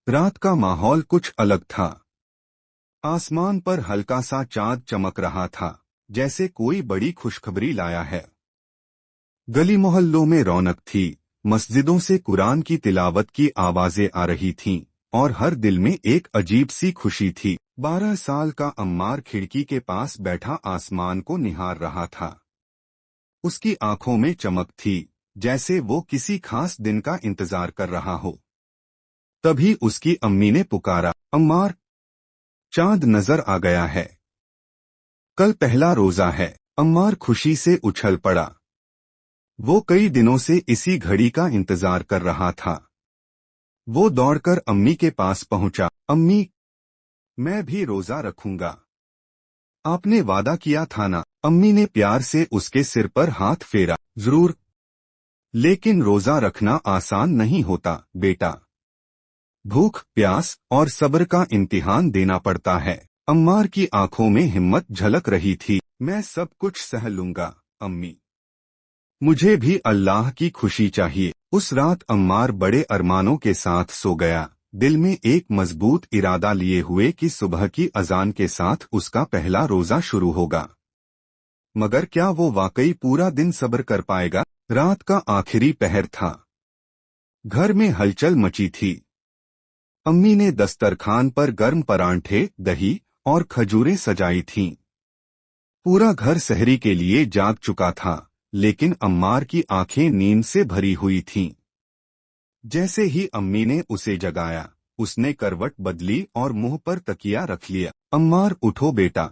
रात का माहौल कुछ अलग था। आसमान पर हल्का सा चांद चमक रहा था, जैसे कोई बड़ी खुशखबरी लाया है। गली मोहल्लों में रौनक थी, मस्जिदों से कुरान की तिलावत की आवाजें आ रही थीं, और हर दिल में एक अजीब सी खुशी थी। 12 साल का अम्मार खिड़की के पास बैठा आसमान को निहार रहा था। उसकी आंखों में चमक थी, जैसे वो किसी खास दिन का इंतजार कर रहा हो। तभी उसकी अम्मी ने पुकारा, अम्मार, चांद नजर आ गया है। कल पहला रोजा है। अम्मार खुशी से उछल पड़ा। वो कई दिनों से इसी घड़ी का इंतजार कर रहा था। वो दौड़कर अम्मी के पास पहुंचा। अम्मी, मैं भी रोजा रखूंगा। आपने वादा किया था ना। अम्मी ने प्यार से उसके सिर पर हाथ फेरा। जरूर, लेकिन रोजा रखना आसान नहीं होता बेटा। भूख, प्यास और सब्र का इम्तिहान देना पड़ता है। अम्मार की आंखों में हिम्मत झलक रही थी। मैं सब कुछ सह लूंगा अम्मी, मुझे भी अल्लाह की खुशी चाहिए। उस रात अम्मार बड़े अरमानों के साथ सो गया, दिल में एक मजबूत इरादा लिए हुए कि सुबह की अजान के साथ उसका पहला रोजा शुरू होगा। मगर क्या वो वाकई पूरा दिन सब्र कर पाएगा? रात का आखिरी पहर था। घर में हलचल मची थी। अम्मी ने दस्तरखान पर गर्म परांठे, दही और खजूरें सजाई थीं। पूरा घर सहरी के लिए जाग चुका था, लेकिन अम्मार की आंखें नींद से भरी हुई थीं। जैसे ही अम्मी ने उसे जगाया, उसने करवट बदली और मुंह पर तकिया रख लिया। अम्मार, उठो बेटा,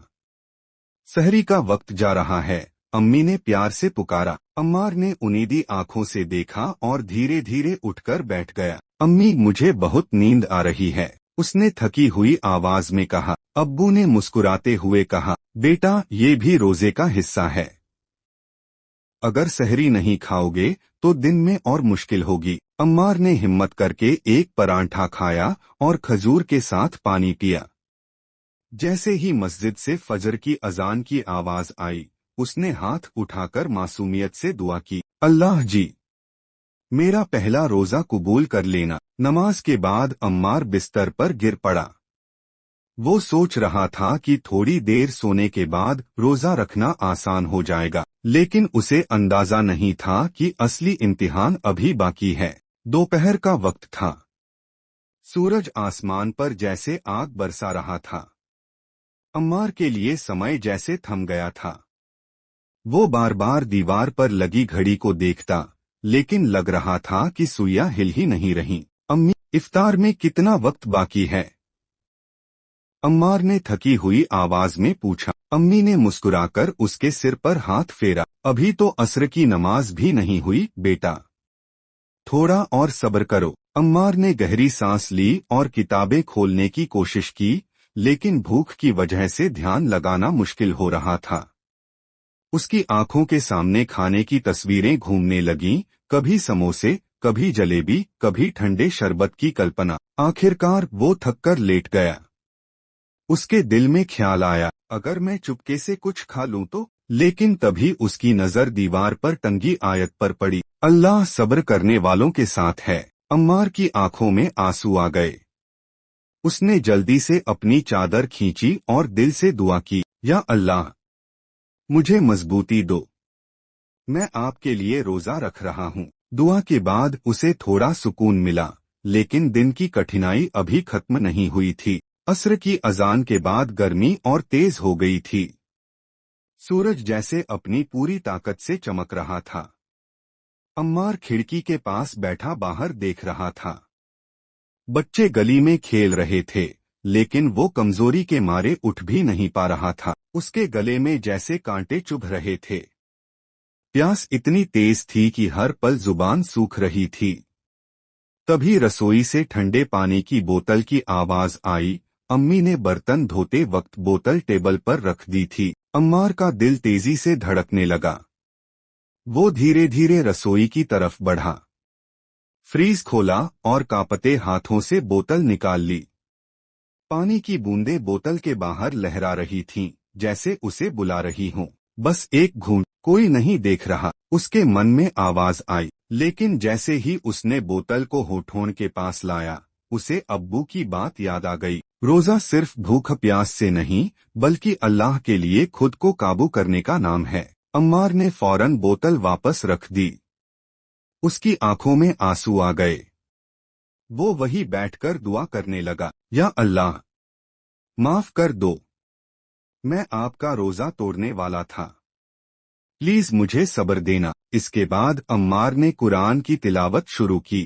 सहरी का वक्त जा रहा है। अम्मी ने प्यार से पुकारा। अम्मार ने उनीदी आंखों से देखा और धीरे धीरे उठकर बैठ गया। अम्मी, मुझे बहुत नींद आ रही है, उसने थकी हुई आवाज में कहा। अब्बू ने मुस्कुराते हुए कहा, बेटा, ये भी रोजे का हिस्सा है। अगर सहरी नहीं खाओगे तो दिन में और मुश्किल होगी। अम्मार ने हिम्मत करके एक परांठा खाया और खजूर के साथ पानी पिया। जैसे ही मस्जिद से फजर की अजान की आवाज आई, उसने हाथ उठाकर मासूमियत से दुआ की। अल्लाह जी, मेरा पहला रोजा कबूल कर लेना। नमाज के बाद अम्मार बिस्तर पर गिर पड़ा। वो सोच रहा था कि थोड़ी देर सोने के बाद रोजा रखना आसान हो जाएगा, लेकिन उसे अंदाजा नहीं था कि असली इम्तिहान अभी बाकी है। दोपहर का वक्त था। सूरज आसमान पर जैसे आग बरसा रहा था। अम्मार के लिए समय जैसे थम गया था। वो बार बार दीवार पर लगी घड़ी को देखता, लेकिन लग रहा था कि सुइयां हिल ही नहीं रहीं। अम्मी, इफ्तार में कितना वक्त बाकी है? अम्मार ने थकी हुई आवाज में पूछा। अम्मी ने मुस्कुराकर उसके सिर पर हाथ फेरा। अभी तो असर की नमाज भी नहीं हुई बेटा, थोड़ा और सब्र करो। अम्मार ने गहरी सांस ली और किताबें खोलने की कोशिश की, लेकिन भूख की वजह से ध्यान लगाना मुश्किल हो रहा था। उसकी आंखों के सामने खाने की तस्वीरें घूमने लगीं, कभी समोसे, कभी जलेबी, कभी ठंडे शरबत की कल्पना। आखिरकार वो थककर लेट गया। उसके दिल में ख्याल आया, अगर मैं चुपके से कुछ खा लूं तो। लेकिन तभी उसकी नजर दीवार पर टंगी आयत पर पड़ी। अल्लाह सब्र करने वालों के साथ है। अम्मार की आंखों में आंसू आ गए। उसने जल्दी से अपनी चादर खींची और दिल से दुआ की, या अल्लाह, मुझे मजबूती दो, मैं आपके लिए रोजा रख रहा हूँ। दुआ के बाद उसे थोड़ा सुकून मिला, लेकिन दिन की कठिनाई अभी खत्म नहीं हुई थी। असर की अजान के बाद गर्मी और तेज हो गई थी। सूरज जैसे अपनी पूरी ताकत से चमक रहा था। अम्मार खिड़की के पास बैठा बाहर देख रहा था। बच्चे गली में खेल रहे थे, लेकिन वो कमजोरी के मारे उठ भी नहीं पा रहा था। उसके गले में जैसे कांटे चुभ रहे थे। प्यास इतनी तेज थी कि हर पल जुबान सूख रही थी। तभी रसोई से ठंडे पानी की बोतल की आवाज आई। अम्मी ने बर्तन धोते वक्त बोतल टेबल पर रख दी थी। अम्मार का दिल तेजी से धड़कने लगा। वो धीरे धीरे रसोई की तरफ बढ़ा, फ्रीज खोला और कांपते हाथों से बोतल निकाल ली। पानी की बूंदें बोतल के बाहर लहरा रही थीं, जैसे उसे बुला रही हों। बस एक घूंट, कोई नहीं देख रहा, उसके मन में आवाज आई। लेकिन जैसे ही उसने बोतल को होठों के पास लाया, उसे अब्बू की बात याद आ गई। रोजा सिर्फ भूख प्यास से नहीं बल्कि अल्लाह के लिए खुद को काबू करने का नाम है। अम्मार ने फौरन बोतल वापस रख दी। उसकी आंखों में आंसू आ गए। वो वही बैठकर दुआ करने लगा, या अल्लाह, माफ कर दो, मैं आपका रोजा तोड़ने वाला था, प्लीज मुझे सब्र देना। इसके बाद अम्मार ने कुरान की तिलावत शुरू की।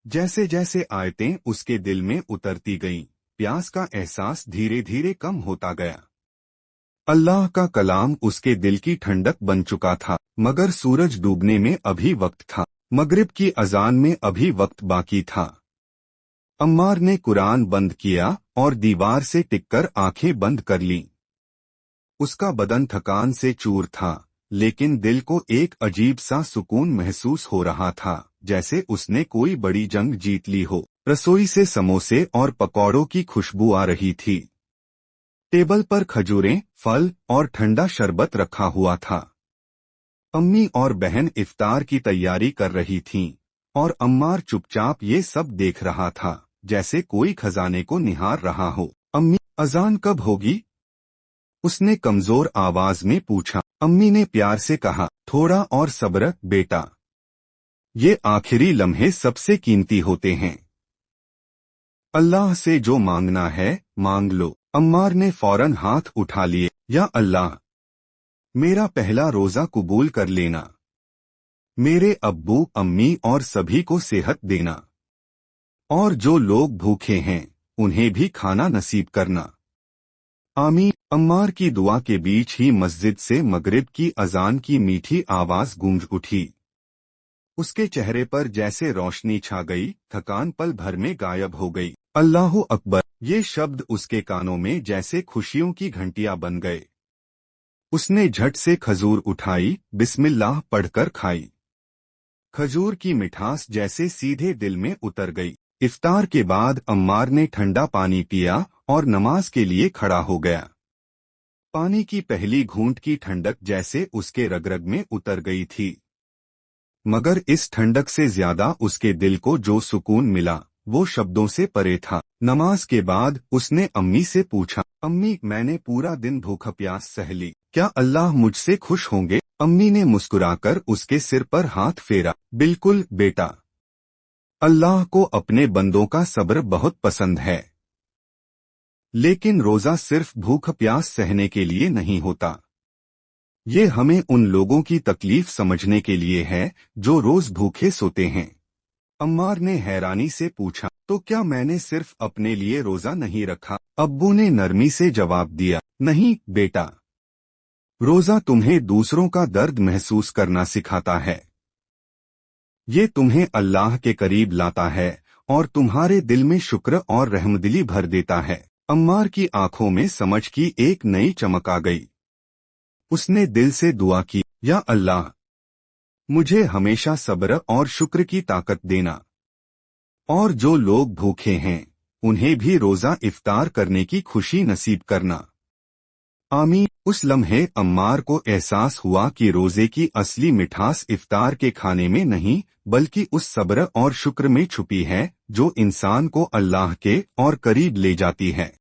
जैसे जैसे आयतें उसके दिल में उतरती गईं, प्यास का एहसास धीरे धीरे कम होता गया। अल्लाह का कलाम उसके दिल की ठंडक बन चुका था। मगर सूरज डूबने में अभी वक्त था, मगरिब की अजान में अभी वक्त बाकी था। अम्मार ने कुरान बंद किया और दीवार से टिककर आंखें बंद कर लीं। उसका बदन थकान से चूर था, लेकिन दिल को एक अजीब सा सुकून महसूस हो रहा था, जैसे उसने कोई बड़ी जंग जीत ली हो। रसोई से समोसे और पकौड़ों की खुशबू आ रही थी। टेबल पर खजूरें, फल और ठंडा शरबत रखा हुआ था। अम्मी और बहन इफ्तार की तैयारी कर रही थीं, और अम्मार चुपचाप ये सब देख रहा था, जैसे कोई खजाने को निहार रहा हो। अम्मी, अजान कब होगी? उसने कमजोर आवाज में पूछा। अम्मी ने प्यार से कहा, थोड़ा और सब्र बेटा, ये आखिरी लम्हे सबसे कीमती होते हैं। अल्लाह से जो मांगना है मांग लो। अम्मार ने फौरन हाथ उठा लिए, या अल्लाह, मेरा पहला रोजा कबूल कर लेना, मेरे अब्बू अम्मी और सभी को सेहत देना, और जो लोग भूखे हैं उन्हें भी खाना नसीब करना, आमीन। अम्मार की दुआ के बीच ही मस्जिद से मगरिब की अजान की मीठी आवाज गूंज उठी। उसके चेहरे पर जैसे रोशनी छा गई, थकान पल भर में गायब हो गई। अल्लाहु अकबर, ये शब्द उसके कानों में जैसे खुशियों की घंटियां बन गए। उसने झट से खजूर उठाई, बिस्मिल्लाह पढ़कर खाई। खजूर की मिठास जैसे सीधे दिल में उतर गई। इफ्तार के बाद अम्मार ने ठंडा पानी पिया और नमाज के लिए खड़ा हो गया। पानी की पहली घूंट की ठंडक जैसे उसके रग-रग में उतर गई थी, मगर इस ठंडक से ज्यादा उसके दिल को जो सुकून मिला वो शब्दों से परे था। नमाज के बाद उसने अम्मी से पूछा, अम्मी, मैंने पूरा दिन भूख प्यास सह ली, क्या अल्लाह मुझसे खुश होंगे? अम्मी ने मुस्कुराकर उसके सिर पर हाथ फेरा, बिल्कुल बेटा, अल्लाह को अपने बंदों का सब्र बहुत पसंद है। लेकिन रोजा सिर्फ भूख प्यास सहने के लिए नहीं होता, ये हमें उन लोगों की तकलीफ समझने के लिए है जो रोज भूखे सोते हैं। अम्मार ने हैरानी से पूछा, तो क्या मैंने सिर्फ अपने लिए रोजा नहीं रखा? अब्बू ने नरमी से जवाब दिया, नहीं बेटा, रोजा तुम्हें दूसरों का दर्द महसूस करना सिखाता है। ये तुम्हें अल्लाह के करीब लाता है और तुम्हारे दिल में शुक्र और रहमदिली भर देता है। अम्मार की आंखों में समझ की एक नई चमक आ गई। उसने दिल से दुआ की, या अल्लाह, मुझे हमेशा सब्र और शुक्र की ताकत देना, और जो लोग भूखे हैं उन्हें भी रोजा इफ्तार करने की खुशी नसीब करना, आमीन। उस लम्हे अम्मार को एहसास हुआ कि रोजे की असली मिठास इफ्तार के खाने में नहीं बल्कि उस सब्र और शुक्र में छुपी है जो इंसान को अल्लाह के और करीब ले जाती है।